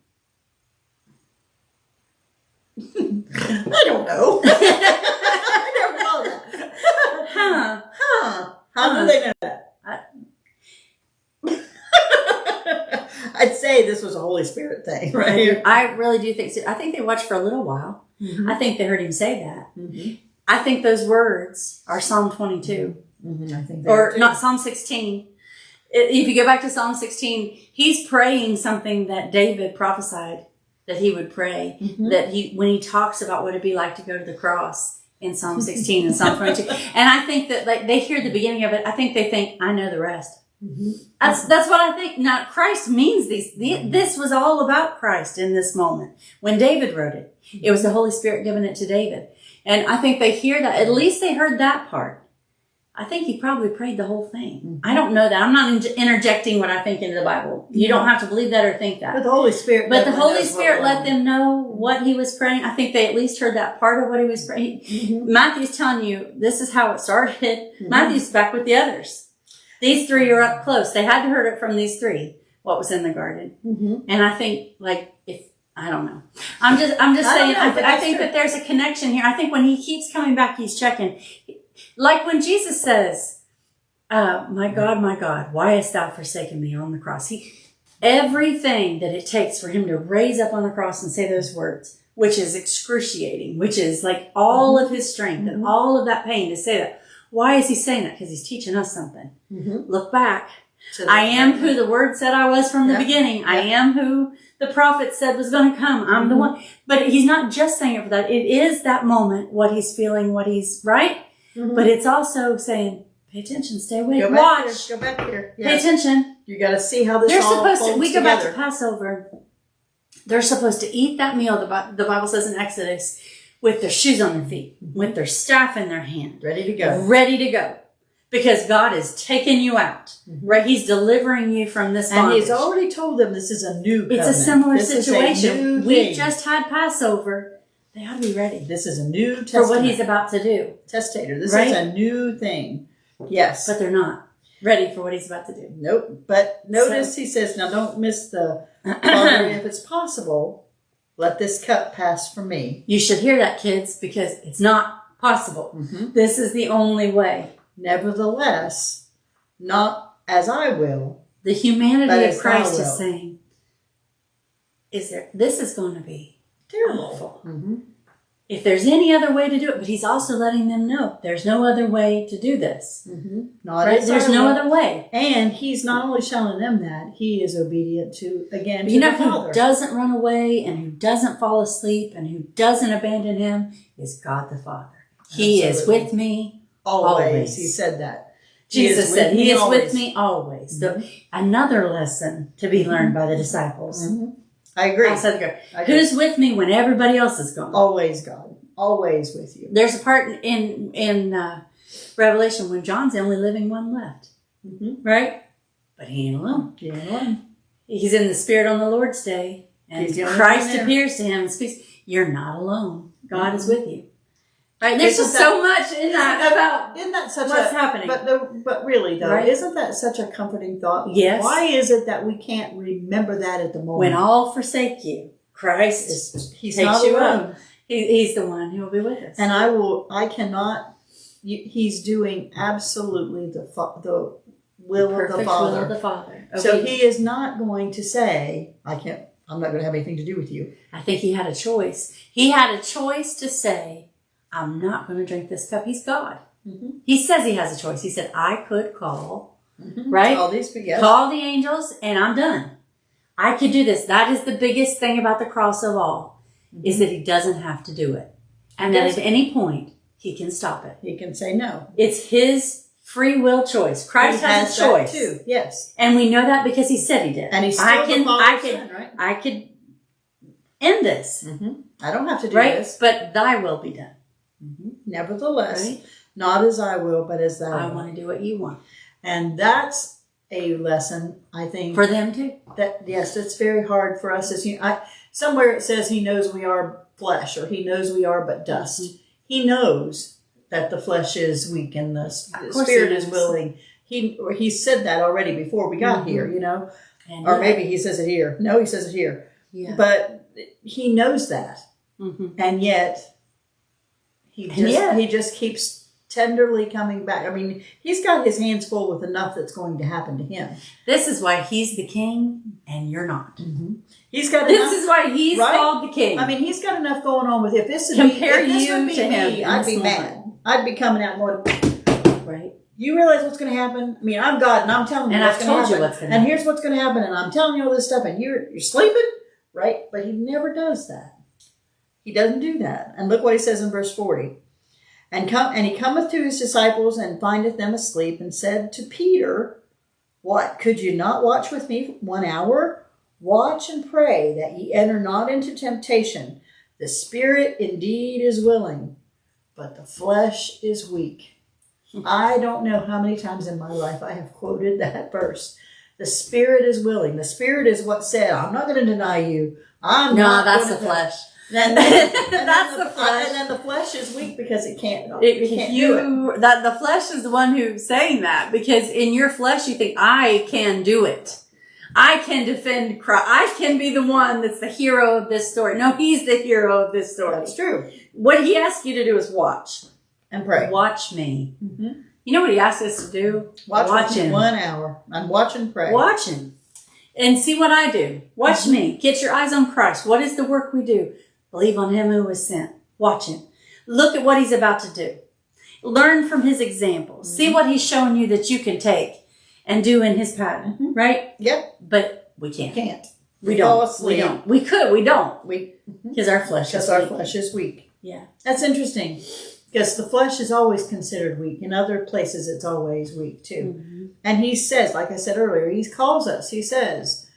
I don't know. I never know that. How do they know that? I'd say this was a Holy Spirit thing, right? I really do think so. I think they watched for a little while. Mm-hmm. I think they heard him say that. Mm-hmm. I think those words are Psalm 22. Mm-hmm. I think Or not Psalm 16. If you go back to Psalm 16, he's praying something that David prophesied that he would pray. Mm-hmm. That when he talks about what it'd be like to go to the cross in Psalm 16 and Psalm 22. And I think that like they hear the beginning of it. I think they think, I know the rest. Mm-hmm. That's what I think. Now, Christ means these. This was all about Christ in this moment. When David wrote it, it was the Holy Spirit giving it to David. And I think they hear that. At least they heard that part. I think he probably prayed the whole thing. Mm-hmm. I don't know that. I'm not interjecting what I think into the Bible. You don't have to believe that or think that. But the Holy Spirit. But the definitely Holy knows what Spirit we're let on. them know what he was praying. I think they at least heard that part of what he was praying. Mm-hmm. Matthew's telling you this is how it started. Mm-hmm. Matthew's back with the others. These 3 are up close. They had to heard it from these 3, what was in the garden. Mm-hmm. And I think, I don't know. I'm just saying, I think that there's a connection here. I think when he keeps coming back, he's checking. Like when Jesus says, my God, why hast thou forsaken me on the cross? Everything that it takes for him to raise up on the cross and say those words, which is excruciating, which is like all of his strength and all of that pain to say that. Why is he saying that? Because he's teaching us something. Mm-hmm. Look back. So I am who the word said I was from the Yep. beginning. I am who the prophet said was going to come. I'm the one. But he's not just saying it for that. It is that moment, what he's feeling, what he's, right? Mm-hmm. But it's also saying, pay attention, stay awake, Go back watch, here. Go back here. pay Yes. attention. You got to see how this They're all supposed to, folds we go back together. to Passover. They're supposed to eat that meal, the Bible says in Exodus, with their shoes on their feet, with their staff in their hand. Ready to go. Ready to go. Because God is taking you out, right? He's delivering you from this And bondage. he's already told them this is a new covenant. It's a similar This is a situation. new We thing. just had Passover. They ought to be ready. This is a new testament. For what he's about to do. Testator. This Right? is a new thing. Yes. But they're not ready for what he's about to do. Nope. But notice he says, now don't miss the Father, if it's possible, let this cup pass from me. You should hear that, kids, because it's not possible. Mm-hmm. This is the only way. Nevertheless, not as I will. The humanity But of as Christ thou is wilt. saying, this is going to be Terrible. awful. Mm-hmm. If there's any other way to do it, but he's also letting them know there's no other way to do this. Mm-hmm. Not Right? as There's I no will. other way. And he's not only telling them that, he is obedient to But to you know the who Father. doesn't run away and who doesn't fall asleep and who doesn't abandon him is God the Father. He is Absolutely. with me Always. always. He said that. Jesus said, He is always. with me always. Mhm. So another lesson to be learned by the disciples. Mhm. I agree. Outside the group. I agree. Who's with me when everybody else is gone? Always God. Always with you. There's a part in Revelation when John's the only living one left, Mm-hmm. right? But he ain't alone. Yeah. He's in the Spirit on the Lord's day, and He's the only Christ one there. appears to him and speaks. You're not alone. God is with you. Right? There's Isn't just that- so much in that about Isn't that such what's a happening. but really though, Right? isn't that such a comforting thought? Yes. Why is it that we can't remember that at the moment? When all forsake you, Christ He's takes not you alone. up. He's the one who will be with us. And he's doing absolutely the will of Perfect the Father. will of the Father. So Obedience. he is not going to say, I'm not going to have anything to do with you. I think he had a choice. He had a choice to say, I'm not going to drink this cup. He's God. Mm-hmm. He says he has a choice. He said, I could call, Mm-hmm. right? All these yes. Call the angels and I'm done. I could do this. That is the biggest thing about the cross of all, is that he doesn't have to do it. And that at any point, he can stop it. He can say no. It's his free will choice. Christ has a that choice. too. Yes. And we know that because he said he did. And he's still the Father's Son, right? I could end this, Mm-hmm. I don't have to do right? this. But thy will be done. Mm-hmm. Nevertheless, Right? not as I will, but as thou I wilt. want to do what you want. And that's a lesson, I think. For them too. That yes, it's very hard for us as somewhere it says he knows we are flesh, or he knows we are but dust. Mm-hmm. He knows that the flesh is weak and the course spirit he is knows. willing. He said that already before we got Mm-hmm. here, And or yeah. maybe he says it here. No, he says it here. Yeah. But he knows that, Mm-hmm. and yet he just keeps tenderly coming back. I mean, he's got his hands full with enough that's going to happen to him. This is why he's the king and you're not. He's got This enough. is why he's Right? called the king. I mean, he's got enough going on with it. If this would Compare be, if this you would be to him me, in I'd this be moment. mad. I'd be coming out going, right? you realize what's going to happen? I mean, I'm God, and I'm telling you And what's I've going to told you happen. what's gonna and happen. here's what's going to happen, and I'm telling you all this stuff, and you're sleeping, right? But he never does that. He doesn't do that. And look what he says in verse 40. And he cometh to his disciples, and findeth them asleep, and said to Peter, what, could you not watch with me 1 hour? Watch and pray that ye enter not into temptation. The spirit indeed is willing, but the flesh is weak. I don't know how many times in my life I have quoted that verse. The spirit is willing. The spirit is what said, I'm not going to deny you. No, that's the flesh. That's the flesh. And then the flesh is weak because it can't do it. That the flesh is the one who's saying that, because in your flesh you think, I can do it. I can defend Christ. I can be the one that's the hero of this story. No, he's the hero of this story. That's true. What he asks you to do is watch. And pray. Watch me. Mm-hmm. You know what he asks us to do? Watch him. 1 hour. And watch and pray. Watch him. And see what I do. Watch me. Get your eyes on Christ. What is the work we do? Believe on him who was sent. Watch him. Look at what he's about to do. Learn from his examples. See what he's showing you that you can take and do in his pattern. Right? Yep. But we can't. Can't. We fall don't. asleep. We don't. We could. We don't. Because our flesh Because is our weak. flesh is weak. Yeah. That's interesting. Because the flesh is always considered weak. In other places, it's always weak too. Mm-hmm. And he says, like I said earlier, he calls us. He says,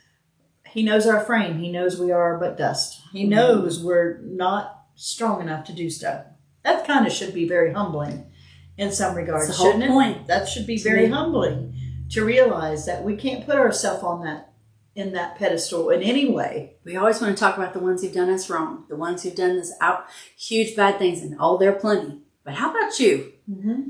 he knows our frame. He knows we are but dust. He knows we're not strong enough to do stuff. That kind of should be very humbling in some regards, That's the whole shouldn't it? point. That should be very humbling to realize that we can't put ourselves on that in that pedestal in any way. We always want to talk about the ones who've done us wrong, the ones who've done us out huge bad things, and oh, they're plenty. But how about you? Mm-hmm.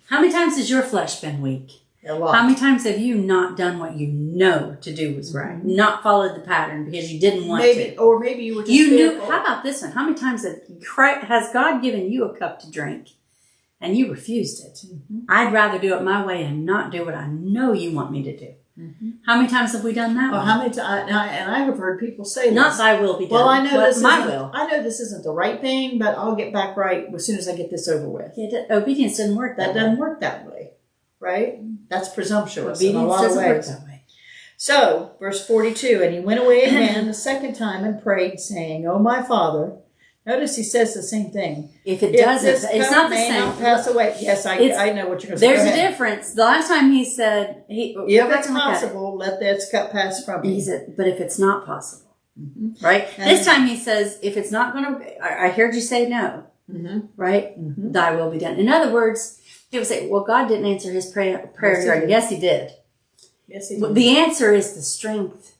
How many times has your flesh been weak? A lot. How many times have you not done what you know to do was right? Mm-hmm. Not followed the pattern because you didn't want to. Or maybe you were just knew. How about this one? How many times has God given you a cup to drink and you refused it? Mm-hmm. I'd rather do it my way and not do what I know you want me to do. Mm-hmm. How many times have we done that? Well, how many times? And I have heard people say this. Not thy will be done. Well, I know this my will. I know this isn't the right thing, but I'll get back right as soon as I get this over with. Yeah, obedience doesn't work that way. Doesn't work that way, right? That's presumptuous obedience in a lot of ways. Work that way. So, verse 42, and he went away again the second time and prayed, saying, "O my Father." Notice he says the same thing. If it doesn't, it's not the same. Not pass away. Yes, I know what you're going to say. There's a difference. The last time he said, if it's possible, let this cup pass from me. He said, but if it's not possible, mm-hmm. right? And this time he says, if it's not going to, I heard you say no, mm-hmm. right? Mm-hmm. Thy will be done. In other words, people say, well, God didn't answer his prayer. Yes, he did. Yes, he did. The answer is the strength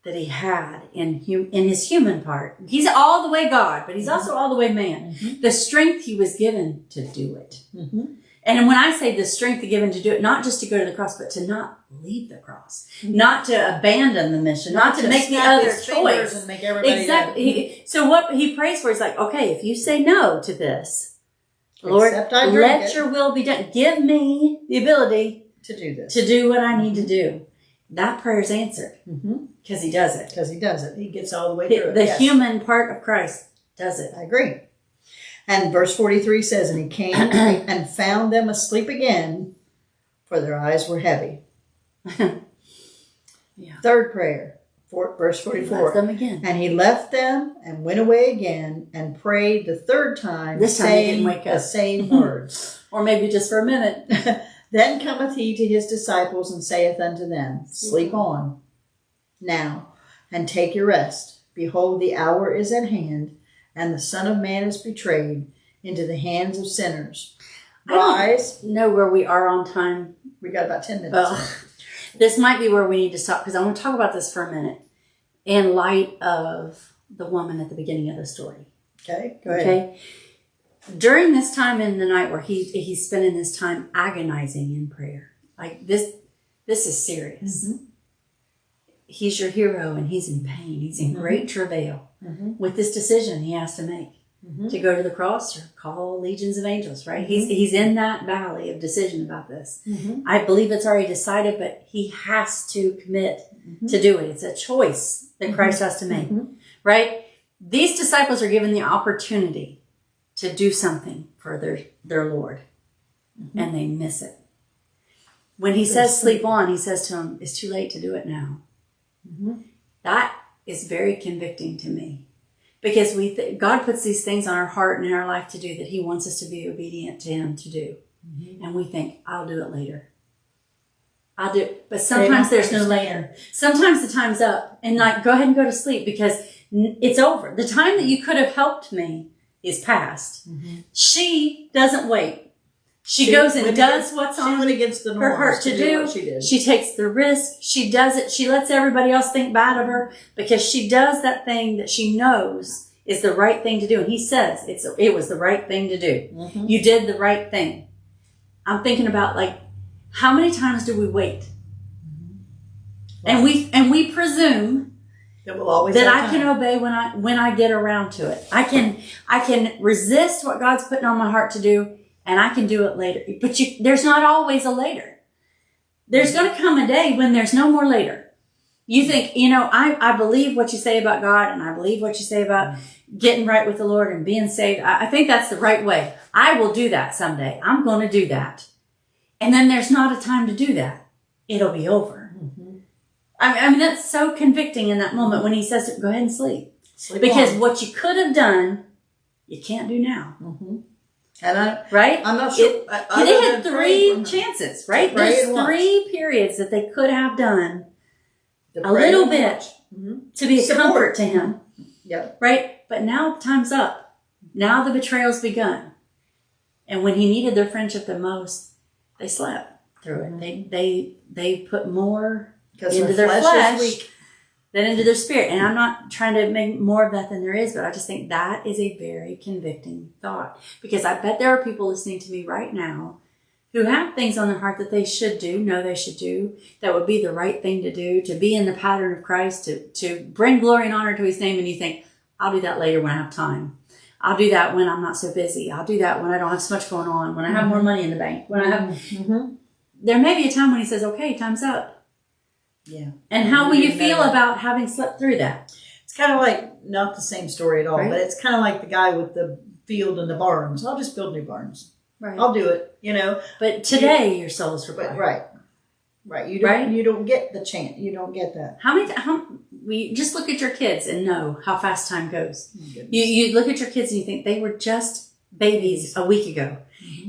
that he had in his human part. He's all the way God, but he's also all the way man. Mm-hmm. The strength he was given to do it. Mm-hmm. And when I say the strength given to do it, not just to go to the cross, but to not leave the cross, mm-hmm. not to abandon the mission, not to make the other choice. And make everybody exactly. So what he prays for is like, okay, if you say no to this, Lord, let your will be done. Give me the ability to do this, to do what I need to do. That prayer is answered because he does it. Because he does it. He gets all the way through it. The human part of Christ does it. I agree. And verse 43 says, and he came and found them asleep again, for their eyes were heavy. Yeah. Third prayer, verse 44. He left them again. And he left them and went away again and prayed the third time, this time saying he didn't wake up. The same words. Or maybe just for a minute. Then cometh he to his disciples and saith unto them, sleep on now, and take your rest. Behold, the hour is at hand, and the Son of Man is betrayed into the hands of sinners. Rise. I don't know where we are on time. We got about 10 minutes. Well, this might be where we need to stop, because I want to talk about this for a minute in light of the woman at the beginning of the story. Okay, go ahead. Okay. During this time in the night where he's spending this time agonizing in prayer, like this is serious. Mm-hmm. He's your hero and he's in pain. He's in great travail with this decision he has to make to go to the cross or call legions of angels, right? He's in that valley of decision about this. I believe it's already decided, but he has to commit to do it. It's a choice that Christ has to make, right? These disciples are given the opportunity to do something for their Lord, and they miss it. When he says sleep on, he says to them, it's too late to do it now. That is very convicting to me, because God puts these things on our heart and in our life to do that he wants us to be obedient to him to do. And we think, I'll do it later. I'll do it. But sometimes there's no later. Sometimes the time's up, and like, go ahead and go to sleep because it's over. The time that you could have helped me is past. She doesn't wait. She goes and does what's on her heart to do. She takes the risk. She does it. She lets everybody else think bad of her because she does that thing that she knows is the right thing to do. And he says it was the right thing to do. You did the right thing. I'm thinking about, like, how many times do we wait? And we presume that I can obey when I get around to it. I can resist what God's putting on my heart to do, and I can do it later. But there's not always a later. There's going to come a day when there's no more later. You think, I believe what you say about God, and I believe what you say about getting right with the Lord and being saved. I think that's the right way. I will do that someday. I'm going to do that. And then there's not a time to do that. It'll be over. I mean, that's so convicting in that moment when he says, go ahead and sleep because what you could have done, you can't do now. And right? I'm not sure. They had 3 chances, right? There's 3 periods that they could have done a little bit to be a comfort to him. Yep. Right? But now time's up. Now the betrayal's begun. And when he needed their friendship the most, they slept through it. They put more into their flesh than into their spirit. And I'm not trying to make more of that than there is, but I just think that is a very convicting thought. Because I bet there are people listening to me right now who have things on their heart that they should do, know they should do, that would be the right thing to do, to be in the pattern of Christ, to bring glory and honor to his name. And you think, I'll do that later when I have time. I'll do that when I'm not so busy. I'll do that when I don't have so much going on, when I have more money in the bank, when I have... There may be a time when he says, okay, time's up. Yeah. And how will you feel about having slept through that? It's kind of like, not the same story at all, Right. but it's kind of like the guy with the field and the barns. I'll just build new barns. Right. I'll do it, you know. But today your soul is But required. right. Right? You don't get the chance. You don't get that. We just look at your kids and know how fast time goes. Oh, goodness. You look at your kids and you think they were just babies a week ago.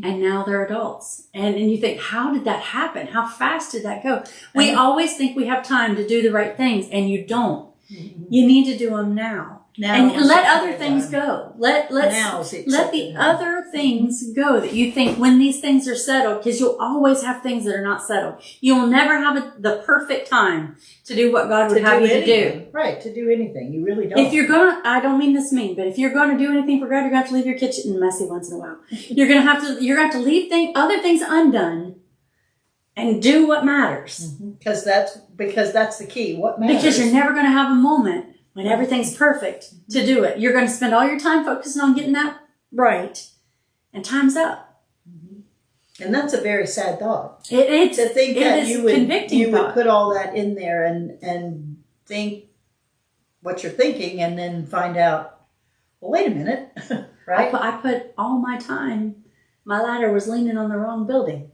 And now they're adults. And you think, how did that happen? How fast did that go? We always think we have time to do the right things, and you don't. You need to do them now. And let other things go. Let the other things go that you think when these things are settled, because you'll always have things that are not settled. You will never have the perfect time to do what God would have you to do. Right, to do anything. You really don't. If you're going to, I don't mean this mean, but if you're going to do anything for God, you're going to have to leave your kitchen messy once in a while. You're going to have to leave other things undone and do what matters. Because that's the key. What matters? Because you're never going to have a moment when everything's perfect to do it. You're going to spend all your time focusing on getting that right, and time's up. And that's a very sad thought. It's to think that you would put put all that in there and think what you're thinking, and then find out, well, wait a minute, right? I put all my time. My ladder was leaning on the wrong building.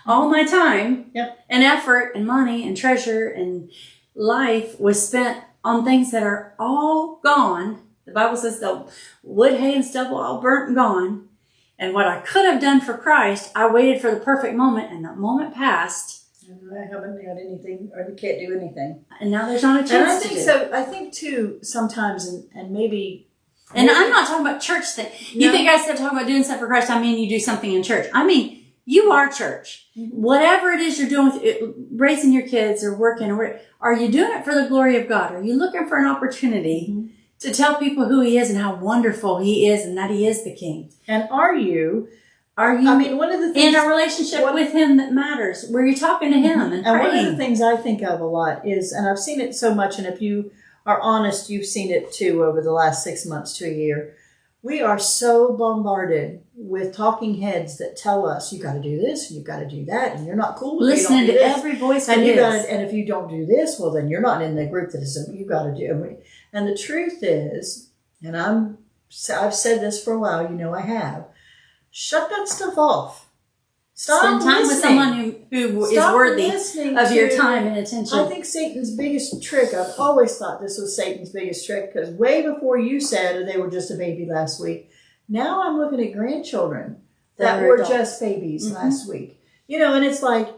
All my time and effort and money and treasure and life was spent on things that are all gone. The Bible says the wood, hay, and stubble all burnt and gone. And what I could have done for Christ, I waited for the perfect moment, and that moment passed. And I haven't got anything, or you can't do anything. And now there's not a chance to do. So I think too, sometimes, and maybe... And I'm not talking about church thing. You think I said talking about doing stuff for Christ, I mean you do something in church. I mean, you are church. Whatever it is you're doing, with it, raising your kids or working, or are you doing it for the glory of God? Are you looking for an opportunity to tell people who he is and how wonderful he is and that he is the King? And are you, I mean, one of the things... in a relationship with him that matters, where you're talking to him and praying. And one of the things I think of a lot is, and I've seen it so much, and if you are honest, you've seen it too over the last 6 months to a year. We are so bombarded with talking heads that tell us, you got to do this, and you got to do that, and you're not cool. Listening to every voice and and if you don't do this, well, then you're not in the group that is. You got to do. And the truth is, and I've said this for a while. You know, I have. Shut that stuff off. Spend time with someone who is worthy of your time and attention. I think Satan's biggest trick, I've always thought this was Satan's biggest trick, because way before you said they were just a baby last week, now I'm looking at grandchildren that were just babies last week. You know, and it's like,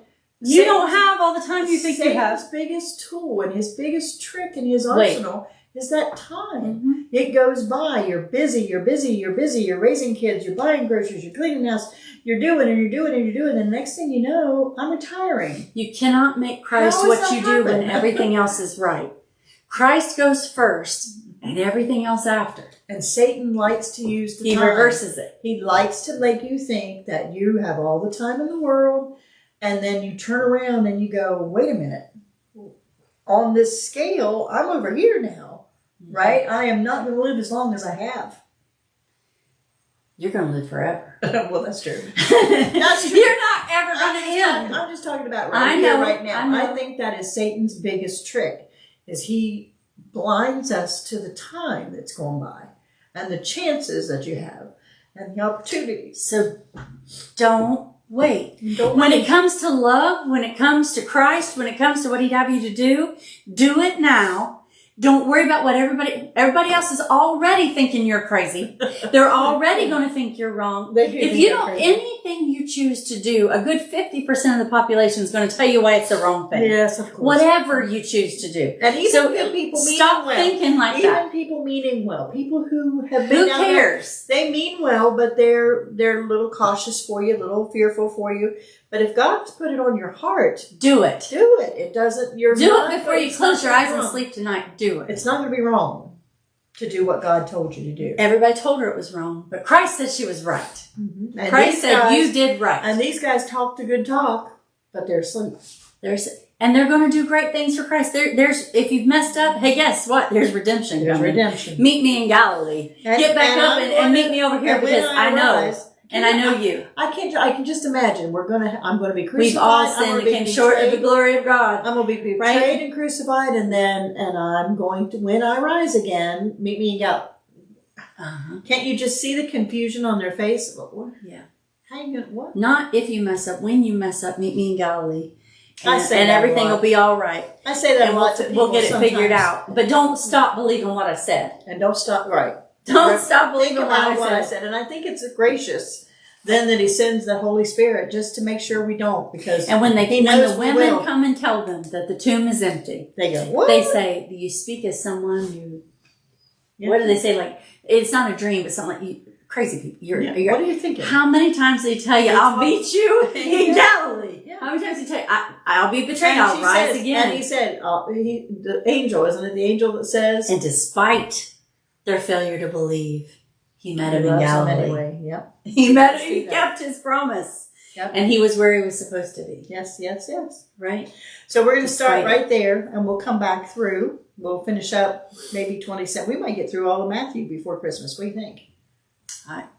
you don't have all the time you think you have. Satan's biggest tool and his biggest trick in his arsenal is that time. It goes by. You're busy. You're raising kids. You're buying groceries. You're cleaning the house. You're doing and you're doing and you're doing. And the next thing you know, I'm retiring. You cannot make Christ what you do when everything else is right. Christ goes first and everything else after. And Satan likes to use the time. He reverses it. He likes to make you think that you have all the time in the world. And then you turn around and you go, wait a minute. On this scale, I'm over here now, right? I am not going to live as long as I have. You're going to live forever. Well, that's true. That's true. You're not ever going to end. I'm just talking about right now. I think that is Satan's biggest trick, is he blinds us to the time that's going by and the chances that you have and the opportunities. So don't wait. When it comes to love, when it comes to Christ, when it comes to what he'd have you to do it now. Don't worry about what everybody else is already thinking you're crazy. They're already going to think you're wrong. If you don't, anything you choose to do, a good 50% of the population is going to tell you why it's the wrong thing. Yes, of course. Whatever you choose to do. And even people stop thinking like that. Even people meaning well. People who have been Who cares? They mean well, but they're a little cautious for you, a little fearful for you. But if God's put it on your heart, Do it. do it. It doesn't. You're Do not, it before you it's close not your gonna eyes be and wrong. sleep tonight. Do it. It's not going to be wrong to do what God told you to do. Everybody told her it was wrong, but Christ said she was right. Mm-hmm. And Christ these said guys- you did right. And these guys talk the good talk, but they're asleep. And they're going to do great things for Christ. There's if you've messed up, hey, guess what? There's redemption. There's coming. redemption. Meet me in Galilee. Get back up and meet me over here and when because I know arise, and I know you. I can just imagine I'm going to be crucified. We've all I'm sinned gonna and be came short of the betrayed. glory of God. I'm going to be Right? betrayed and crucified, and I'm going to, when I rise again, meet me in Galilee. Uh-huh. Can't you just see the confusion on their face? What? Yeah. How you gonna, what? Not if you mess up. When you mess up, meet me in Galilee. I And, say and that a everything lot. will be all right. I say that And a lot to people we'll get it figured sometimes. out. But don't stop believing what I said. And don't stop, right. Don't stop Think believing about what I said. said. And I think it's gracious then that he sends the Holy Spirit just to make sure we don't, because And when he when knows the we women will. come and tell them that the tomb is empty, They go, what? they say, "You speak as someone who." Yeah. What do they say? Like it's not a dream, but something like you, crazy people. Yeah. You're What are you thinking? How many times did he tell you, It's "I'll what- beat you in Yeah. Galilee"? Yeah. How many times did he tell you, "I'll be betrayed, And I'll she rise says- again"? And he said, the angel, isn't it the angel that says, And despite their failure to believe, he met him He in loves them Galilee. anyway. Yep. He met him. See He that. kept his promise, Yep. and he was where he was supposed to be. Yes, yes, yes. Right? So we're going to start Despite right there, and we'll come back through. We'll finish up maybe 27. We might get through all of Matthew before Christmas. What do you think?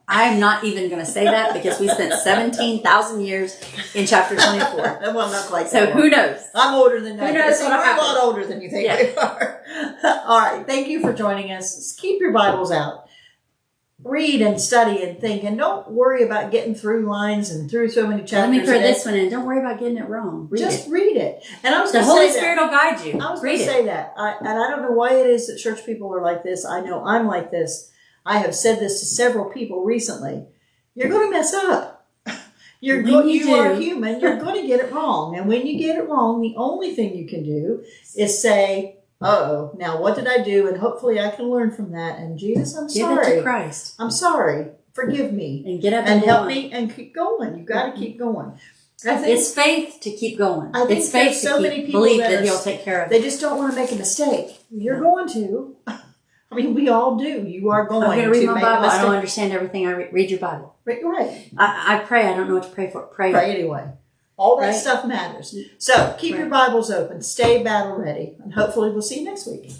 I'm not even going to say that because we spent 17,000 years in chapter 24. Well, not quite So that who long. knows? I'm older than that. Who knows See, what'll we're happen. a lot older than you think Yeah. we are. All right. Thank you for joining us. Keep your Bibles out. Read and study and think, and don't worry about getting through lines and through so many chapters. Let me throw a day. this one in. Don't worry about getting it wrong. Read Just it. read it. And I was The going to Holy say Spirit that. will guide you. I was Read going to it. say that. And I don't know why it is that church people are like this. I know I'm like this. I have said this to several people recently. You're going to mess up. You are human. You're going to get it wrong. And when you get it wrong, the only thing you can do is say, uh-oh, now what did I do? And hopefully I can learn from that. And Jesus, I'm Give sorry. it to Christ. I'm sorry. Forgive me. And get up And help on. me and keep going. You've got to keep going. I think It's faith to keep going. I think It's faith there's so to many keep, people believe that that are- He'll take care of it. they just don't want to make a mistake. You're going to. I mean, we all do. You are going I'm going to to read my make a Bible. I mistake. don't understand everything I read. Read your Bible. Right. I pray. I don't know what to pray for. Pray. Pray anyway. All that Right. stuff matters. So keep your Right. Bibles open. Stay battle ready. And hopefully we'll see you next week.